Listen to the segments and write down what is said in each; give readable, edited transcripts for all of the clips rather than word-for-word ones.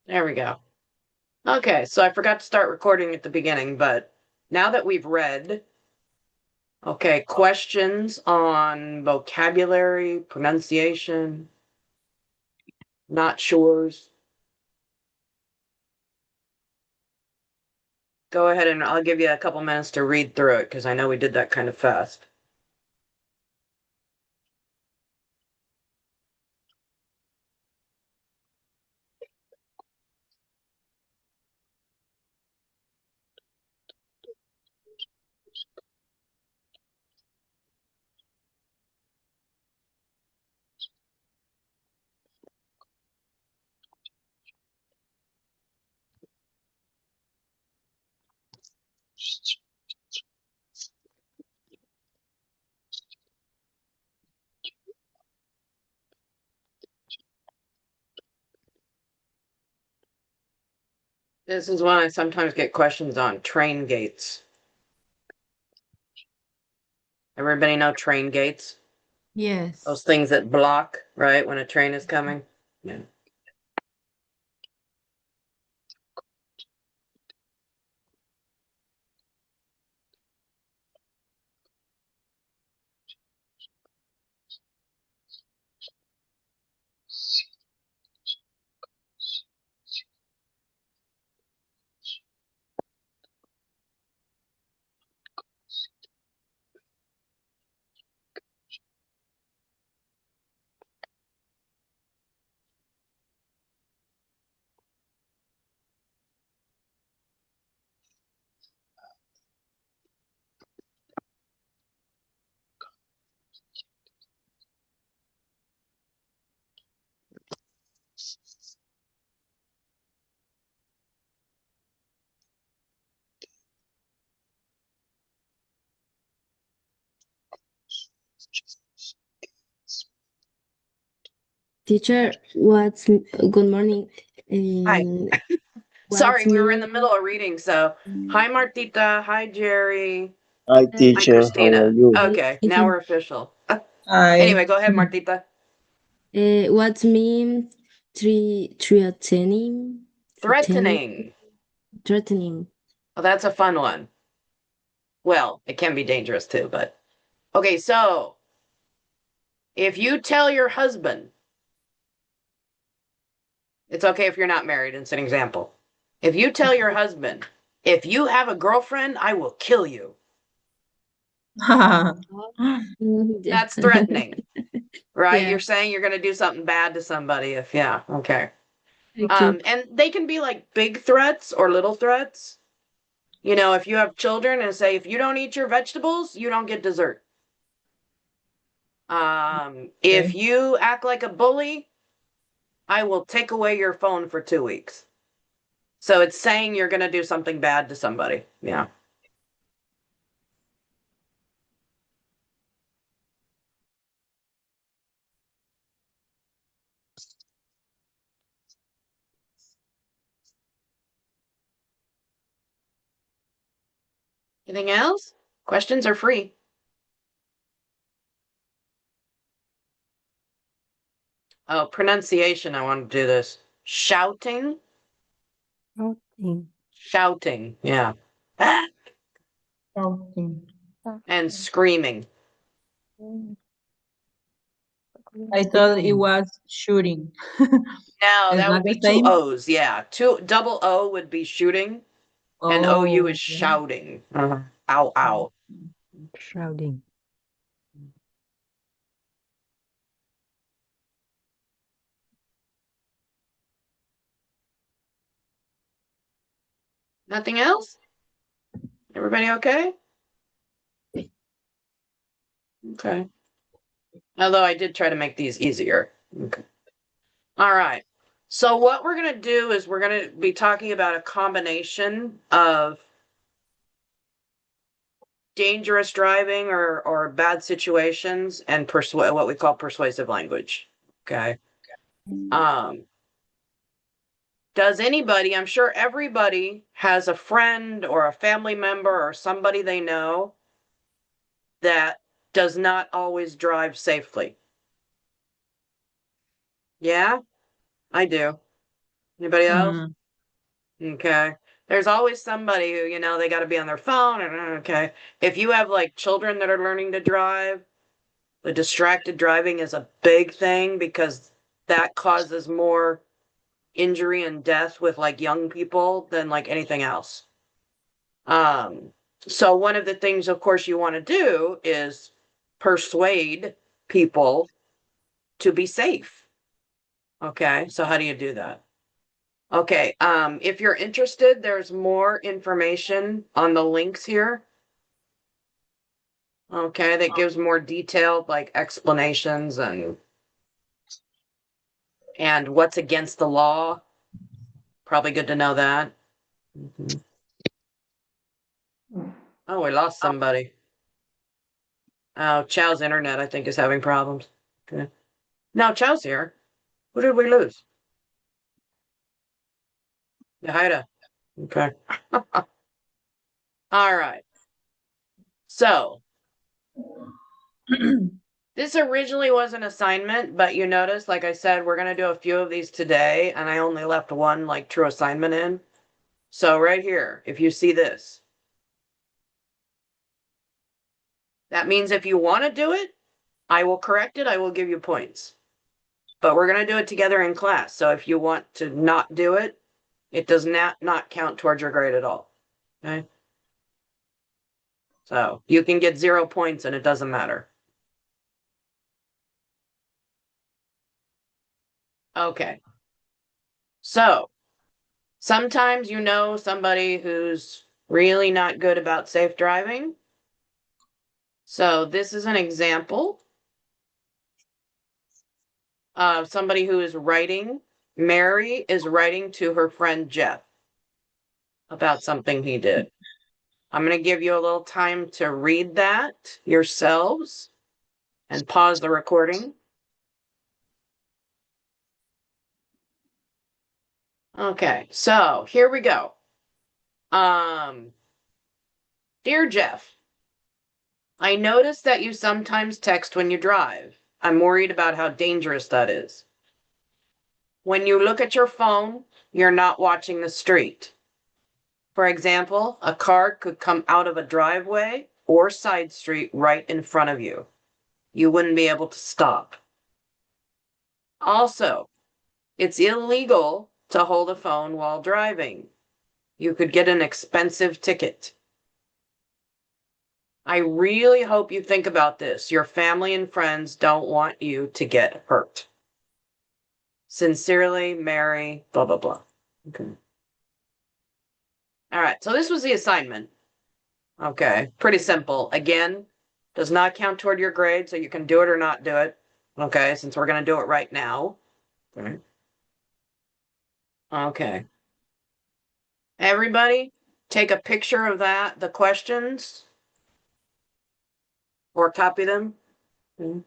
There we go. Okay, so I forgot to start recording at the beginning, but now that we've read, okay, questions on vocabulary, pronunciation, not sures. Go ahead and I'll give you a couple minutes to read through it because I know we did that kind of fast. This is one I sometimes get questions on train gates. Everybody know train gates? Yes. Those things that block, right, when a train is coming? Yeah. Teacher, good morning. Hi. What's Sorry, we were in the mean? middle of reading, so hi Martita, hi Jerry, Hi, hi teacher. How are Christina. you? Okay, now we're official. Hi. Anyway, go ahead, Martita. What mean threatening? Threatening? Threatening. Threatening. Oh, that's a fun one. Well, it can be dangerous too, but okay, so if you tell your husband, it's okay if you're not married, it's an example. If you tell your husband, if you have a girlfriend, I will kill you. Yeah. That's threatening, right? You're Yeah. saying you're going to do something bad to somebody if, yeah, okay. Okay. And they can be like big threats or little threats. You know, if you have children and say, if you don't eat your vegetables, you don't get dessert. If Okay. you act like a bully, I will take away your phone for 2 weeks. So it's saying you're going to do something bad to somebody. Yeah. Anything else? Questions are free. Oh, pronunciation. I want to do this. Shouting. Okay. Shouting. Yeah. Okay. And screaming. I thought it was shooting. No, Is that that would the be two same? O's. Yeah. Two double O would be shooting, and OU Oh, is okay. shouting. Ow, ow. Shrouding. Nothing else? Everybody okay? Okay. Although I did try to make these easier. Okay. All right. So what we're going to do is we're going to be talking about a combination of dangerous driving or bad situations and what we call persuasive language. Okay. Um, does anybody, I'm sure everybody has a friend or a family member or somebody they know that does not always drive safely. Yeah, I do. Anybody else? Mm, Okay. There's always somebody who, they got to be on their phone. Okay. If you have like children that are learning to drive, the distracted driving is a big thing because that causes more injury and death with like young people than like anything else. So one of the things, of course, you want to do is persuade people to be safe. Okay. So how do you do that? Okay. If you're interested, there's more information on the links here. Okay, that gives more detailed like explanations and what's against the law. Probably good to know that. Mhm. Oh, we lost somebody. Oh, Chow's internet, I think, is having problems. Okay. No, Chow's here. Who did we lose? Haida. Okay. All right. So this originally was an assignment, but you notice, like I said, we're going to do a few of these today, and I only left one like true assignment in. So right here, if you see this, that means if you want to do it, I will correct it. I will give you points. But we're going to do it together in class. So if you want to not do it, it does not count towards your grade at all. Okay. So you can get 0 points and it doesn't matter. Okay. So sometimes you know somebody who's really not good about safe driving. So this is an example of somebody who is writing. Mary is writing to her friend Jeff about something he did. I'm going to give you a little time to read that yourselves and pause the recording. Okay, so here we go. Dear Jeff, I notice that you sometimes text when you drive. I'm worried about how dangerous that is. When you look at your phone, you're not watching the street. For example, a car could come out of a driveway or side street right in front of you. You wouldn't be able to stop. Also, it's illegal to hold a phone while driving. You could get an expensive ticket. I really hope you think about this. Your family and friends don't want you to get hurt. Sincerely, Mary, blah, blah, blah. Okay. All right, so this was the assignment. Okay, pretty simple. Again, does not count toward your grade, so you can do it or not do it. Okay, since we're going to do it right now. Okay. Okay. Everybody, take a picture of that, the questions, or copy them. Okay.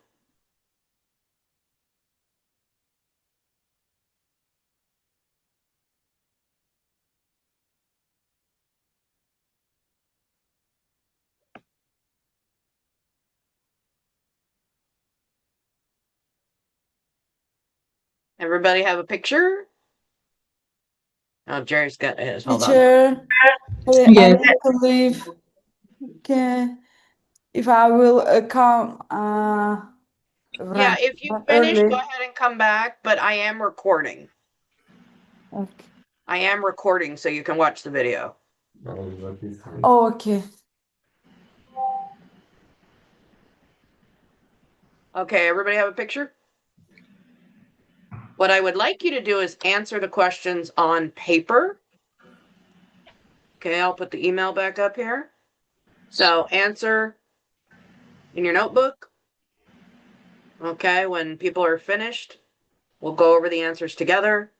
Everybody have a picture? Oh, Jerry's got his. Hold on. Teacher, I Yes. want to leave. Okay. If I will come Yeah, if you finish, early. go ahead and come back, but I am recording. Okay. I am recording so you can watch the video. Oh, okay. Okay, everybody have a picture? What I would like you to do is answer the questions on paper. Okay, I'll put the email back up here. So answer in your notebook. Okay, when people are finished, we'll go over the answers together.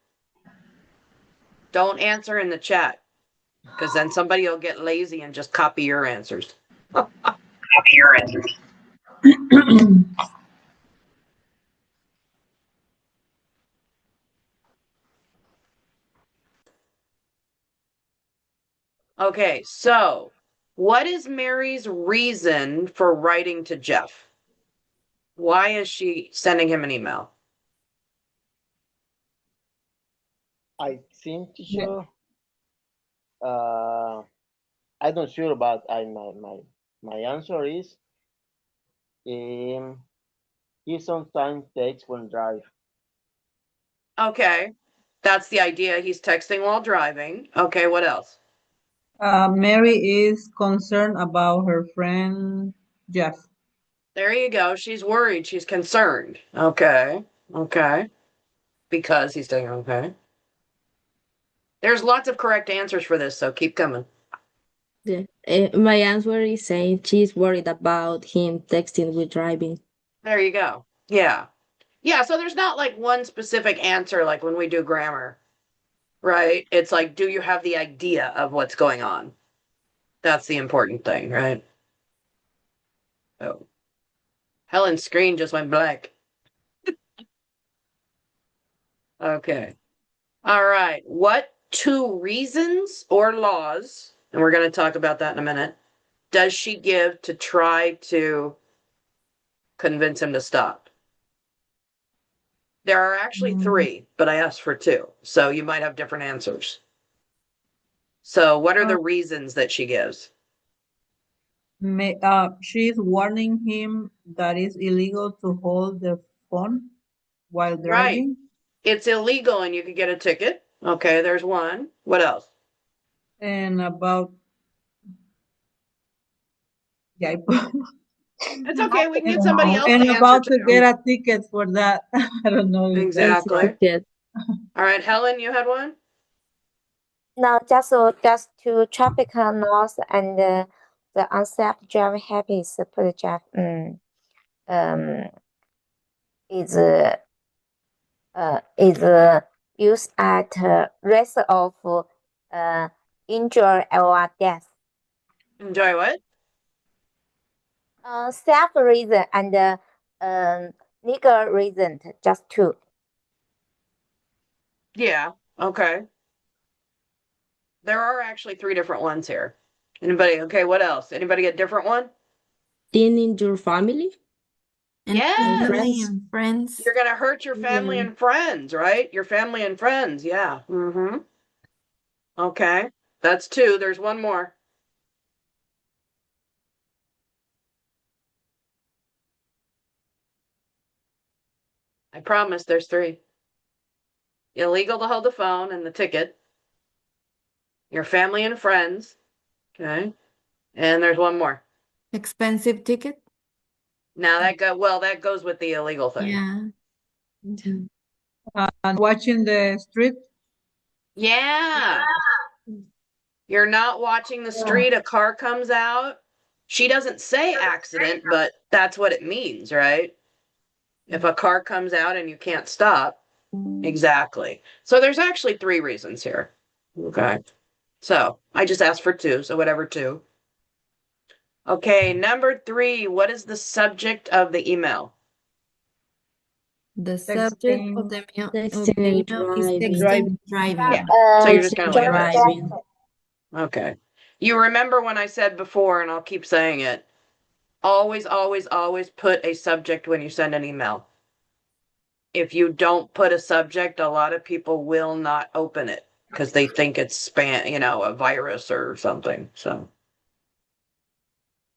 Don't answer in the chat, because then somebody will get lazy and just copy your answers. Copy your answers. Okay, so what is Mary's reason for writing to Jeff? Why is she sending him an email? I think, Yeah. teacher, uh, I'm not sure, but my answer is um, he sometimes takes when drive. Okay. That's the idea. He's texting while driving. Okay, what else? Mary is concerned about her friend Jeff. There you go. She's worried. She's concerned. Okay. Okay. Because he's taking okay. There's lots of correct answers for this, so keep coming. Yeah. My answer is saying she's worried about him texting with driving. There you go. Yeah. Yeah, so there's not like one specific answer like when we do grammar, right? It's like, do you have the idea of what's going on? That's the important thing, right? Oh. Helen's screen just went black. Okay. All right. What two reasons or laws, and we're going to talk about that in a minute, does she give to try to convince him to stop? There are actually three, but I asked for two, so you might have different answers. So, what are the reasons that she gives? She's warning him that it's illegal to hold the phone while Right. driving. It's illegal and you could get a ticket. Okay, there's one. What else? And about yeah, It's okay. We can get somebody else and to answer about to too. get a ticket for that. I don't know if that's Exactly. Yes. All right, Helen, you had one? No, just to traffic laws and the unsafe driving habits per Jeff is used at risk of injury or death. Enjoy what? Self reason and legal reason, just two. Yeah. Okay. There are actually three different ones here. Anybody? Okay, what else? Anybody get a different one? Being in your family? And Yes. family and friends. You're going to hurt your family Yeah. and friends, right? Your family and friends. Yeah. Mm-hmm. Okay. That's two. There's one more. I promise there's three. Illegal to hold the phone and the ticket. Your family and friends. Okay. And there's one more. Expensive ticket. Now that goes with the illegal thing. Yeah. and watching the street. Yeah. You're not watching the street, a car comes out. She doesn't say accident, but that's what it means, right? If a car comes out and you can't stop. Exactly. So there's actually three reasons here. Okay. So I just asked for two, so whatever two. Okay, number three, what is the subject of the email? The subject of the Texting email and is texting driving. and driving. Yeah. So you're just gonna look at this. driving. Okay. You remember when I said before, and I'll keep saying it, always, always, always put a subject when you send an email. If you don't put a subject, a lot of people will not open it because they think it's spam, a virus or something. So,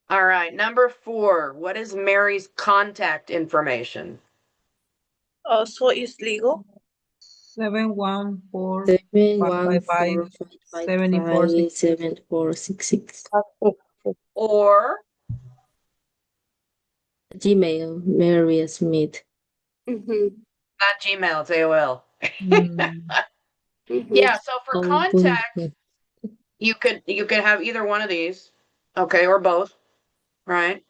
all right, number four, what is Mary's contact information? Also is legal. 714 714 555 7466. Or Gmail, Mary Smith. not Gmail, it's AOL. Mm. Yeah, so for Oh, contact, good. you could have either one of these, okay, or both, right?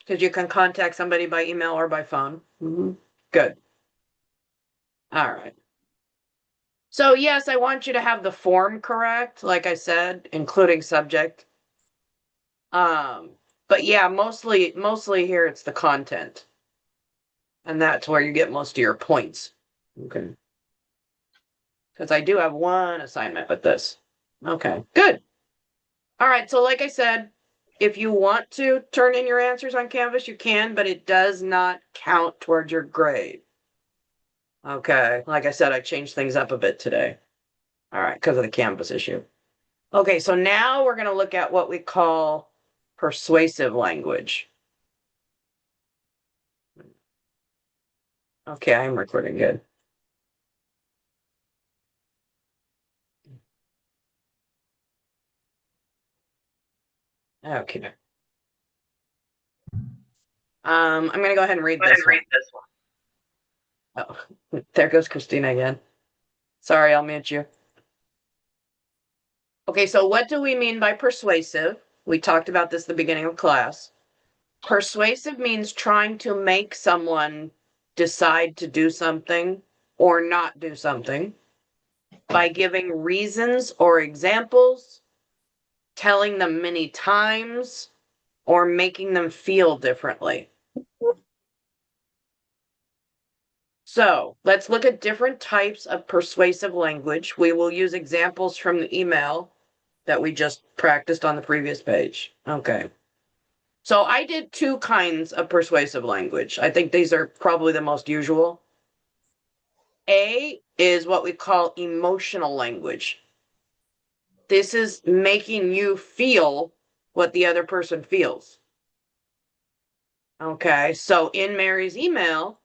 Because you can contact somebody by email or by phone. Good. All right. So yes, I want you to have the form correct, like I said, including subject. But yeah, mostly here it's the content. And that's where you get most of your points. Okay. Because I do have one assignment with this. Okay, good. All right, so like I said, if you want to turn in your answers on Canvas, you can, but it does not count towards your grade. Okay, like I said, I changed things up a bit today. All right, because of the Canvas issue. Okay, so now we're going to look at what we call persuasive language. Okay, I'm recording good. Okay. I'm going to go ahead and read this one. Oh, there goes Christina again. Sorry, I'll mute you. Okay, so what do we mean by persuasive? We talked about this at the beginning of class. Persuasive means trying to make someone decide to do something or not do something by giving reasons or examples, telling them many times, or making them feel differently. So let's look at different types of persuasive language. We will use examples from the email that we just practiced on the previous page. Okay. So I did two kinds of persuasive language. I think these are probably the most usual. A is what we call emotional language. This is making you feel what the other person feels. Okay, so in Mary's email,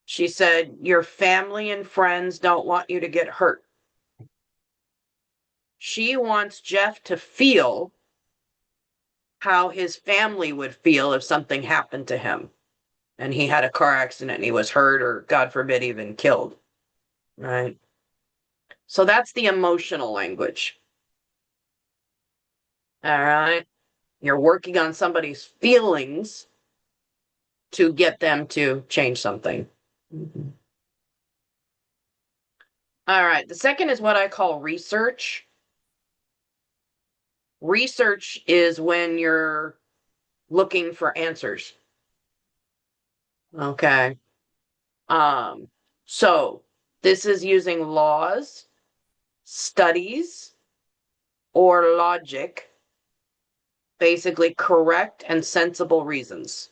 she said, your family and friends don't want you to get hurt. She wants Jeff to feel how his family would feel if something happened to him and he had a car accident and he was hurt or, God forbid, even killed. Right? So that's the emotional language. All right. You're working on somebody's feelings to get them to change something. Mm-hmm. All right. The second is what I call research. Research is when you're looking for answers. Okay. So this is using laws, studies, or logic, basically correct and sensible reasons.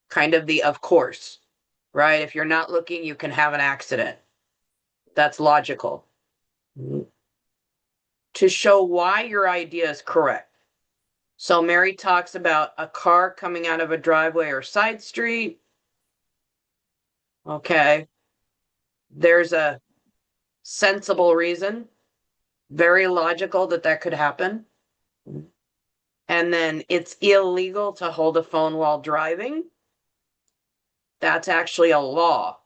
Kind of the of course, right? If you're not looking, you can have an accident. That's logical. To show why your idea is correct. So Mary talks about a car coming out of a driveway or side street. Okay. There's a sensible reason, very logical that could happen. And then it's illegal to hold a phone while driving. That's actually a law.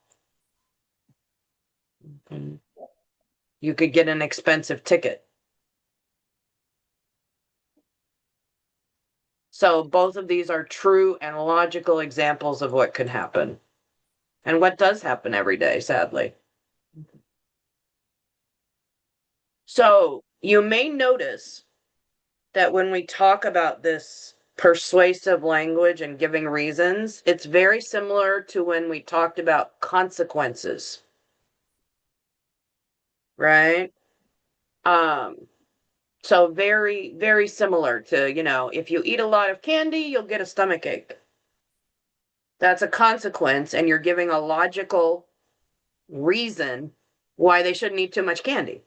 You could get an expensive ticket. So both of these are true and logical examples of what could happen. And what does happen every day, sadly. So you may notice that when we talk about this persuasive language and giving reasons, it's very similar to when we talked about consequences. Right? So very, very similar to, if you eat a lot of candy, you'll get a stomach ache. That's a consequence, and you're giving a logical reason why they shouldn't eat too much candy.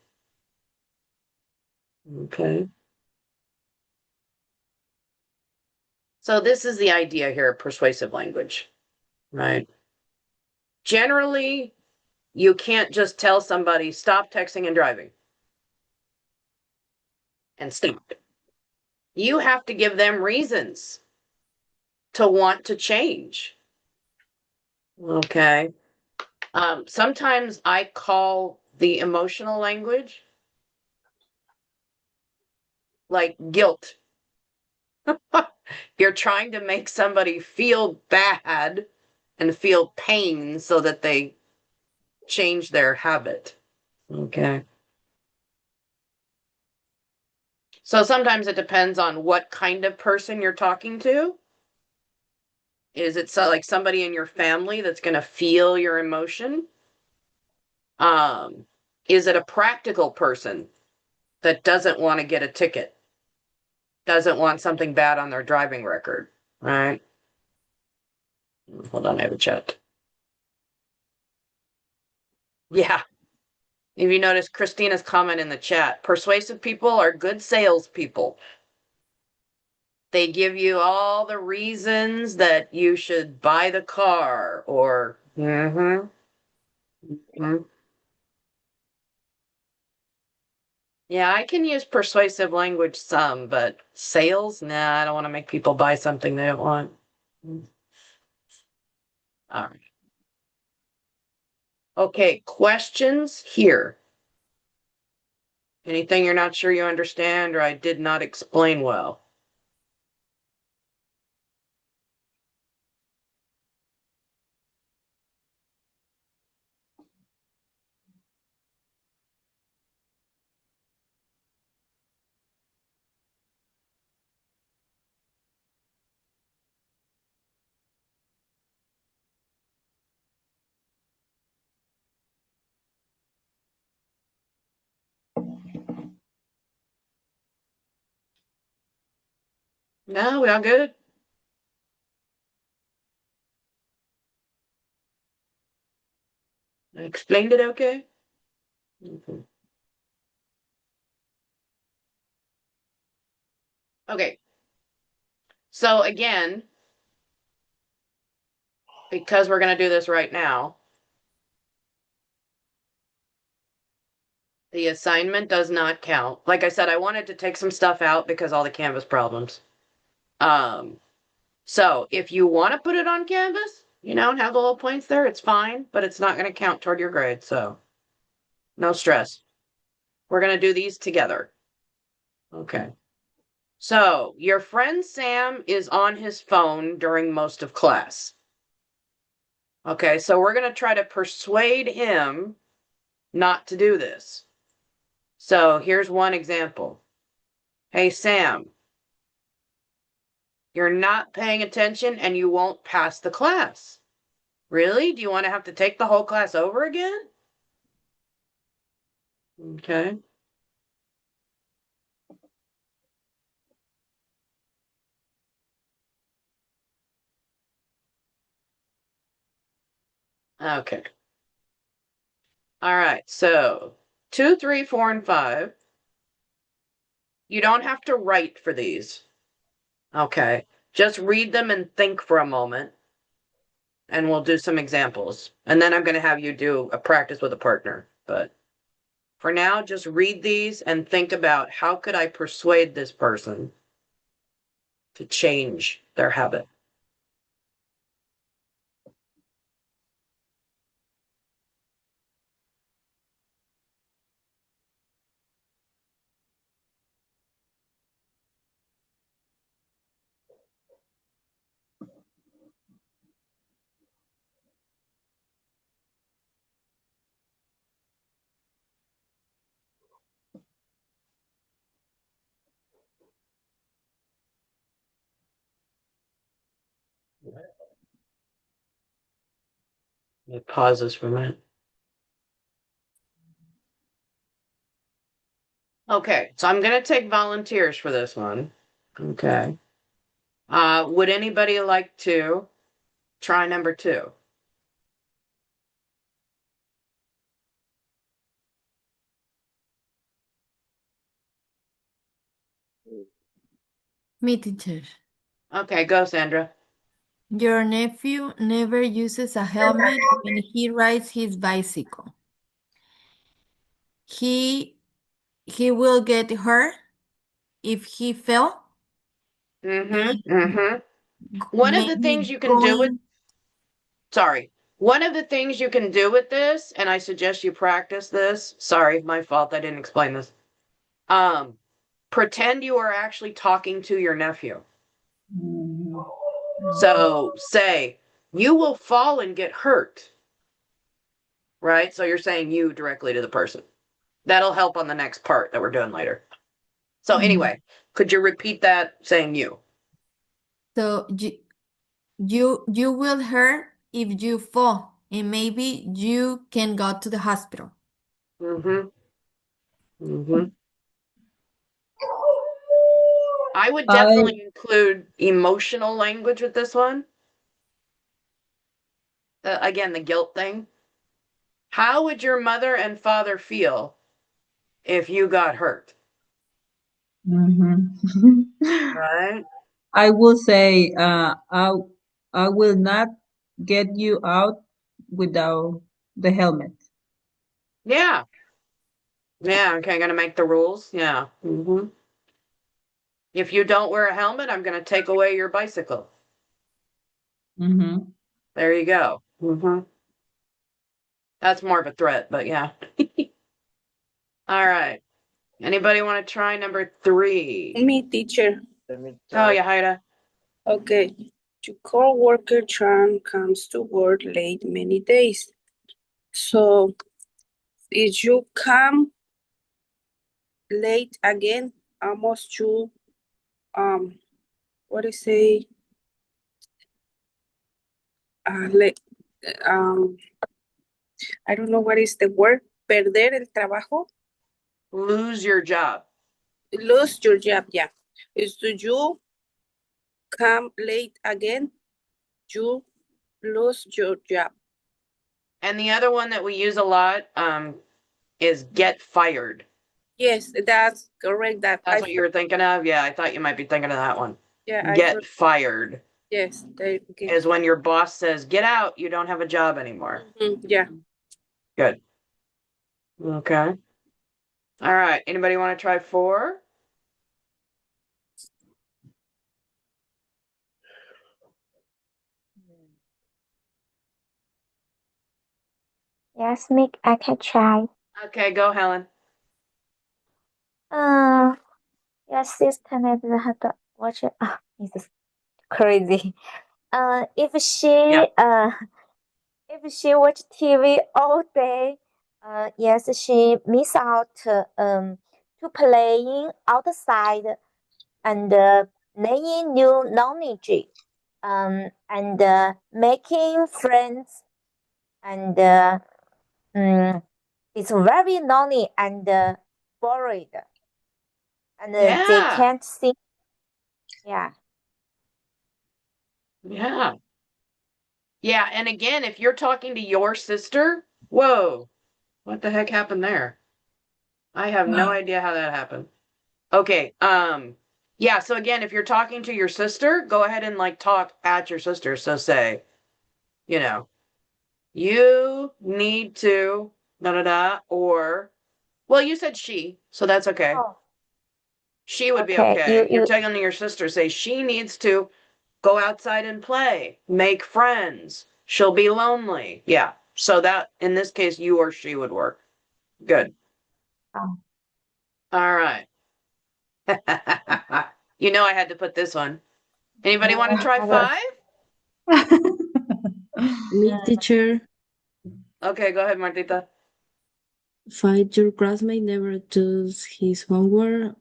Okay. So this is the idea here of persuasive language, right? Generally, you can't just tell somebody, stop texting and driving. And stop. You have to give them reasons to want to change. Okay. Sometimes I call the emotional language like guilt. You're trying to make somebody feel bad and feel pain so that they change their habit. Okay. So sometimes it depends on what kind of person you're talking to. Is it like somebody in your family that's going to feel your emotion? Is it a practical person that doesn't want to get a ticket? Doesn't want something bad on their driving record, right? Hold on, I have a chat. Yeah. If you notice Christina's comment in the chat, persuasive people are good salespeople. They give you all the reasons that you should buy the car or Yeah, I can use persuasive language some, but sales, nah, I don't want to make people buy something they don't want. All right. Okay, questions here. Anything you're not sure you understand or I did not explain well? No, we all good? I explained it okay? Mhm. Okay. So again, because we're going to do this right now, the assignment does not count. Like I said, I wanted to take some stuff out because all the Canvas problems. So if you want to put it on Canvas, and have the little points there, it's fine, but it's not going to count toward your grade. So no stress. We're going to do these together. Okay. So your friend Sam is on his phone during most of class. Okay, so we're going to try to persuade him not to do this. So here's one example. Hey, Sam, you're not paying attention and you won't pass the class. Really? Do you want to have to take the whole class over again? Okay. Okay. All right, so 2, 3, 4, and 5. You don't have to write for these. Okay. Just read them and think for a moment. And we'll do some examples. And then I'm going to have you do a practice with a partner. But for now, just read these and think about how could I persuade this person to change their habit. It pauses for a minute. Okay, so I'm going to take volunteers for this one. Okay. Would anybody like to try number 2? Me, teacher. Okay, go, Sandra. Your nephew never uses a helmet when he rides his bicycle. He will get hurt if he fell. One of the Maybe things you can do with going. Sorry. One of the things you can do with this, and I suggest you practice this. Sorry, my fault. I didn't explain this. Pretend you are actually talking to your nephew. So say, you will fall and get hurt. Right? So you're saying you directly to the person. That'll help on the next part that we're doing later. So anyway, could you repeat that saying you? So you will hurt if you fall, and maybe you can go to the hospital. I would definitely include emotional language with this one. Again, the guilt thing. How would your mother and father feel if you got hurt? Mhm. Right? I will say, I will not get you out without the helmet. Yeah. Yeah. Okay. Gonna make the rules. Yeah. If you don't wear a helmet, I'm gonna take away your bicycle. Mm-hmm. There you go. That's more of a threat, but yeah. All right. Anybody want to try number 3? Me, teacher. Let me Oh try. yeah, Haida. Okay. Your coworker Chan comes to work late many days. So if you come late again, almost you what is say late I don't know what is the word, perder el trabajo, Lose your job. lose your job, yeah. Is do you come late again, you lose your job. And the other one that we use a lot is get fired. Yes, that's correct. That That's what you were thinking of? Yeah, I thought you might be thinking of that one. yeah, Get fired yes, they get is when your boss says, get out, you don't have a job anymore. yeah. Good. Okay. All right. Anybody want to try 4? Yes, Mick, I can try. Okay, go, Helen. Your sister never had to watch it. Oh, it's crazy. If she Yeah. if she watch TV all day, yes, she miss out to playing outside and learning new knowledge, and making friends, and it's very lonely and bored, and they Yeah. can't see. Yeah. Yeah. Yeah. And again, if you're talking to your sister, whoa, what the heck happened there? I have no idea how that happened. Okay. Yeah. So again, if you're talking to your sister, go ahead and like talk at your sister. So say, you know, you need to da da da, or well, you said she, so that's okay. Oh, She would be okay. okay. You're telling your sister, say she needs to go outside and play, make friends. She'll be lonely. Yeah. So that in this case, you or she would work. Good. Oh. All right. You know I had to put this one. Anybody want to try 5? Me, teacher. Okay, go ahead, Martita. 5, your classmate never does his homework.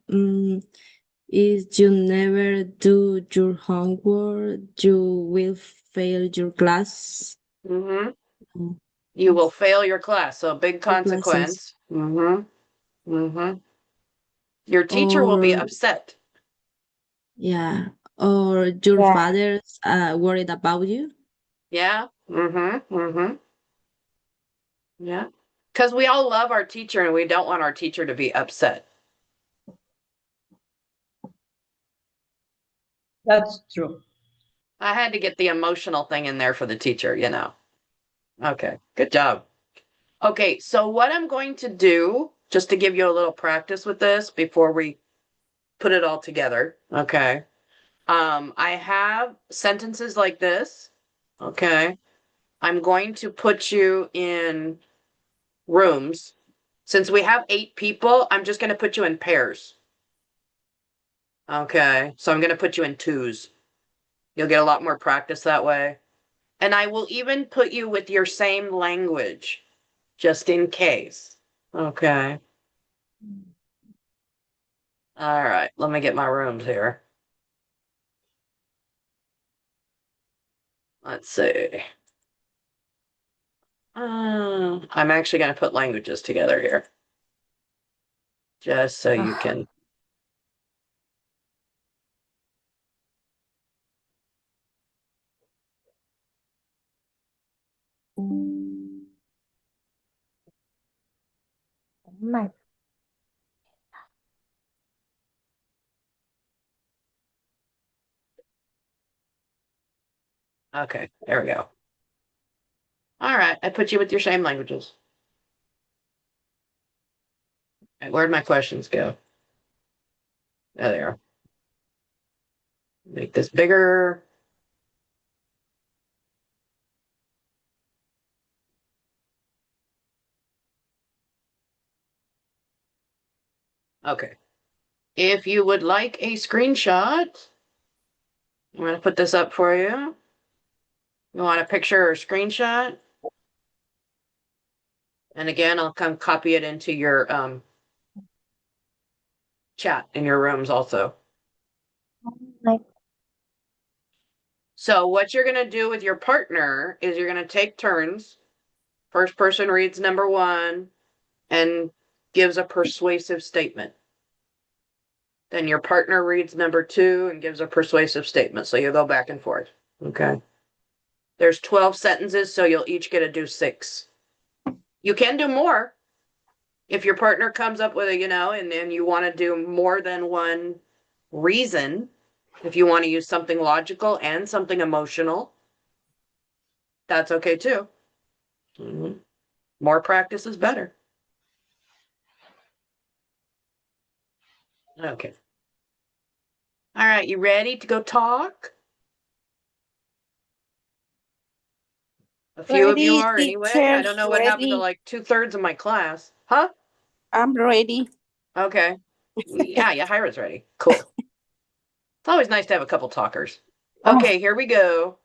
If you never do your homework, you will fail your class. Mm-hmm. Mm, You will fail your class. So big Your classes. consequence. Mm-hmm. Mm-hmm. Your teacher will be Or upset. yeah, or your Yeah. father's worried about you. Yeah. Mm-hmm. Mm-hmm. Yeah. Because we all love our teacher and we don't want our teacher to be upset. That's true. I had to get the emotional thing in there for the teacher, you know. Okay, good job. Okay, so what I'm going to do, just to give you a little practice with this before we put it all together, okay? I have sentences like this, okay? I'm going to put you in rooms. Since we have 8 people, I'm just going to put you in pairs. Okay, so I'm going to put you in 2s. You'll get a lot more practice that way. And I will even put you with your same language, just in case. Okay. All right, let me get my rooms here. Let's see. I'm actually going to put languages together here. Just so you can. My Okay, there we go. All right, I put you with your same languages. Okay, where'd my questions go? There they are. Make this bigger. Okay. If you would like a screenshot, I'm going to put this up for you. You want a picture or a screenshot? And again, I'll come copy it into your chat in your rooms also. like So what you're going to do with your partner is you're going to take turns. First person reads number 1 and gives a persuasive statement. Then your partner reads number 2 and gives a persuasive statement. So you go back and forth. Okay. There's 12 sentences, so you'll each get to do 6. You can do more. If your partner comes up with a, and you want to do more than one reason, if you want to use something logical and something emotional, that's okay too. More practice is better. Okay. All right, you ready to go talk? A few of you Ready, are anyway. teacher, I don't know what happened to ready. like 2/3 of my class. Huh? I'm ready. Okay. Yeah, Hira's ready. Cool. It's always nice to have a couple talkers. Okay, here we go.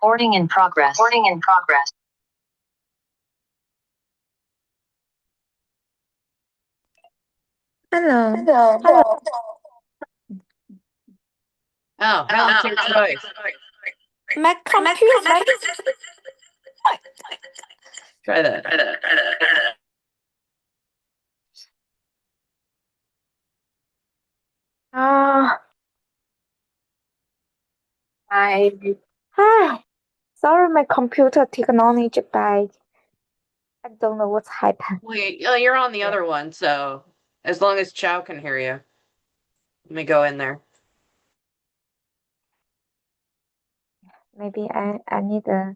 Recording in progress. Recording in progress. hello. Oh, Helen's your choice. My computer. Try that. Ah, I sorry, my computer technology bad. I don't know what's happened. Wait, you're on the other one, so as long as Chow can hear you. Let me go in there. Maybe I need a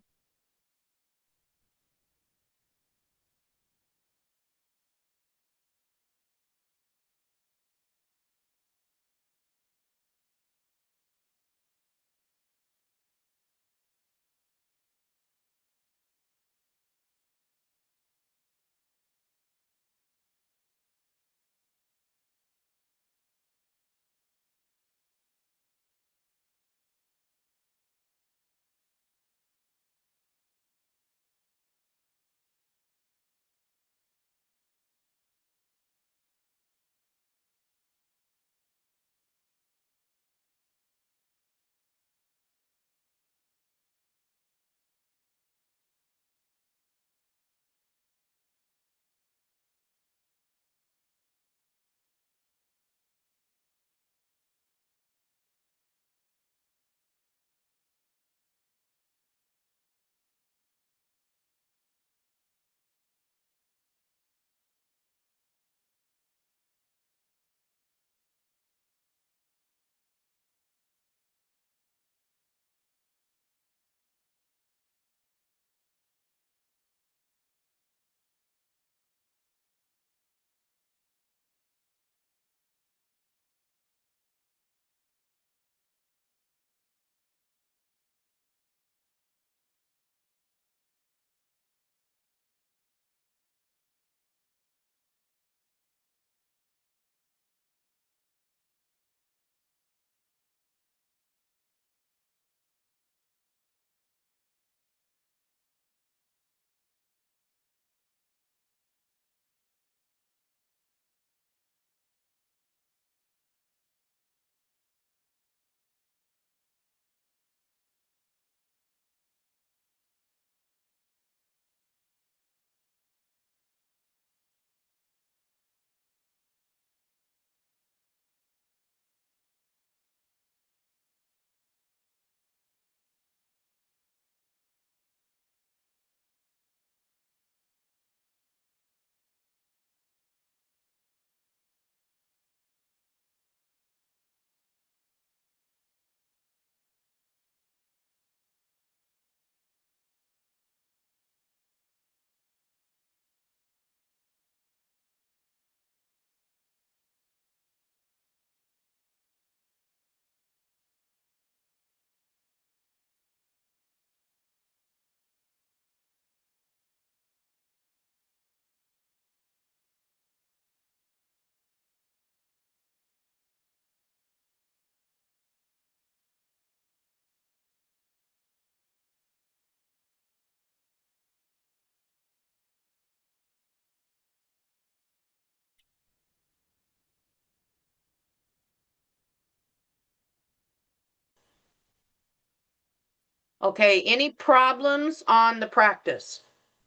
Okay, any problems on the practice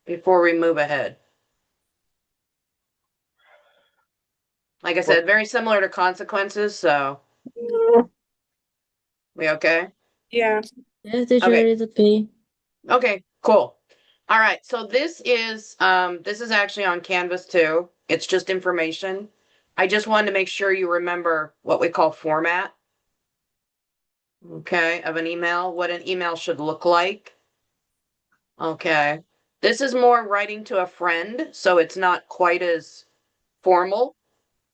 before we move ahead? Like I said, very similar to consequences, so we okay? Yeah. Yes, teacher, Okay. it's okay. Okay, cool. All right, so this is actually on Canvas too. It's just information. I just wanted to make sure you remember what we call format. Okay, of an email, what an email should look like. Okay. This is more writing to a friend, so it's not quite as formal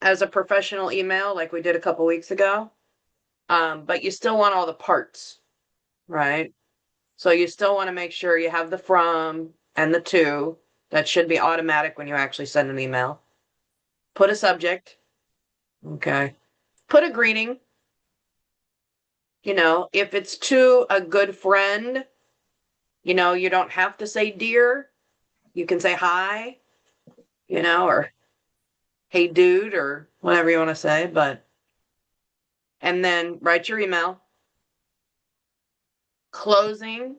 as a professional email like we did a couple weeks ago. But you still want all the parts, right? So you still want to make sure you have the from and the to. That should be automatic when you actually send an email. Put a subject. Okay. Put a greeting. You know, if it's to a good friend, you know, you don't have to say dear. You can say hi, you know, or hey dude, or whatever you want to say, and then write your email. Closing,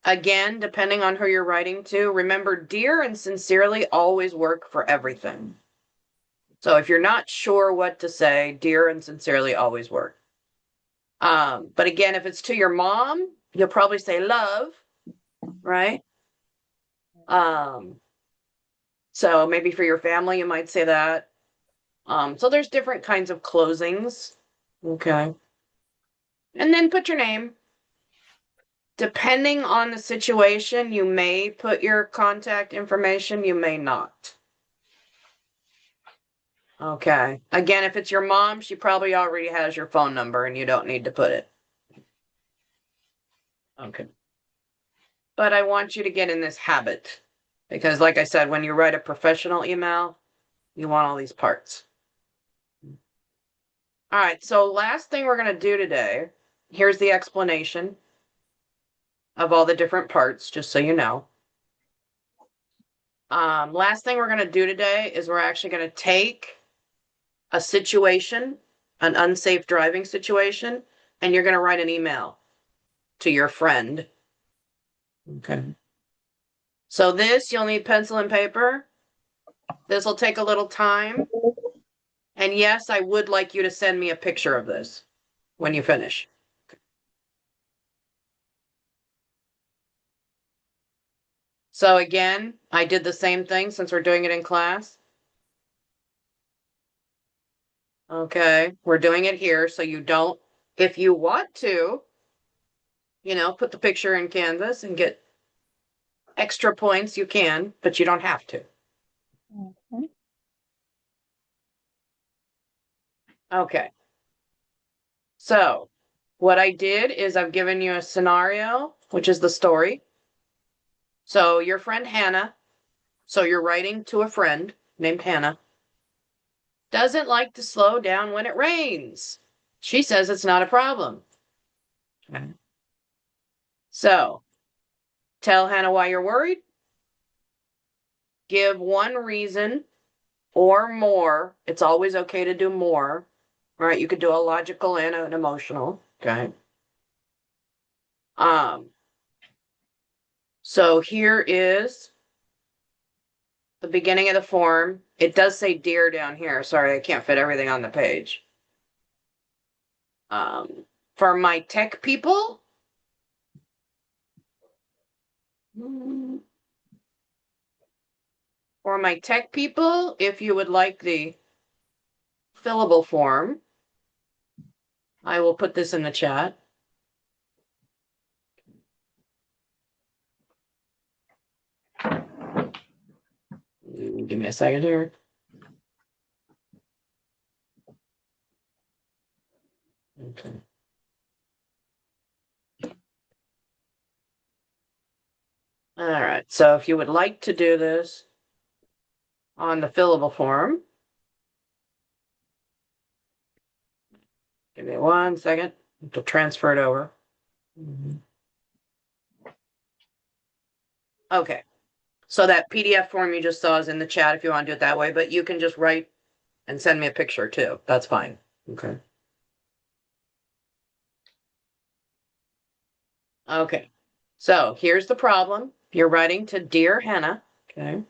again, depending on who you're writing to, remember dear and sincerely always work for everything. So if you're not sure what to say, dear and sincerely always work. But again, if it's to your mom, you'll probably say love, right? So maybe for your family, you might say that. So there's different kinds of closings. Okay. And then put your name. Depending on the situation, you may put your contact information, you may not. Okay. Again, if it's your mom, she probably already has your phone number and you don't need to put it. Okay. But I want you to get in this habit because, like I said, when you write a professional email, you want all these parts. All right. So last thing we're going to do today, here's the explanation of all the different parts, just so you know. Last thing we're going to do today is we're actually going to take a situation, an unsafe driving situation, and you're going to write an email to your friend. Okay. So this, you'll need pencil and paper. This will take a little time. And yes, I would like you to send me a picture of this when you finish. So again, I did the same thing since we're doing it in class. Okay, we're doing it here, so you don't, if you want to, you know, put the picture in Canvas and get extra points, you can, but you don't have to. Okay. So what I did is I've given you a scenario, which is the story. So your friend Hannah, so you're writing to a friend named Hannah, doesn't like to slow down when it rains. She says it's not a problem. Okay. So tell Hannah why you're worried. Give one reason or more. It's always okay to do more, right? You could do a logical and an emotional. Okay. So here is the beginning of the form. It does say dear down here. Sorry, I can't fit everything on the page. For my tech people, if you would like the fillable form, I will put this in the chat. Give me a second here. Okay. All right, so if you would like to do this on the fillable form, give me 1 second to transfer it over. Okay, so that PDF form you just saw is in the chat if you want to do it that way, but you can just write and send me a picture too. That's fine. Okay. Okay. So here's the problem. You're writing to Dear Hannah. Okay.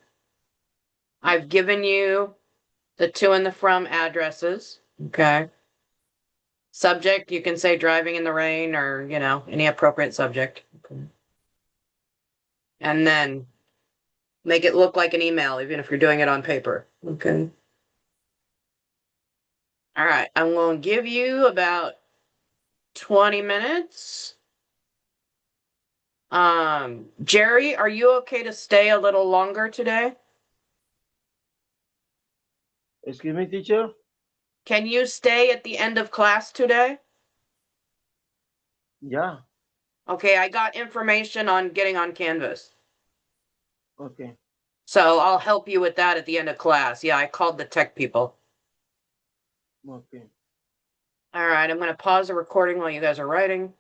I've given you the to and the from addresses. Okay. Subject, you can say driving in the rain or, any appropriate subject. Okay. And then make it look like an email, even if you're doing it on paper. Okay. All right. I'm going to give you about 20 minutes. Jerry, are you okay to stay a little longer today? Excuse me, teacher? Can you stay at the end of class today? Yeah, Okay, I got information on getting on Canvas. okay. So I'll help you with that at the end of class. Yeah, I called the tech people. Okay. All right, I'm going to pause the recording while you guys are writing.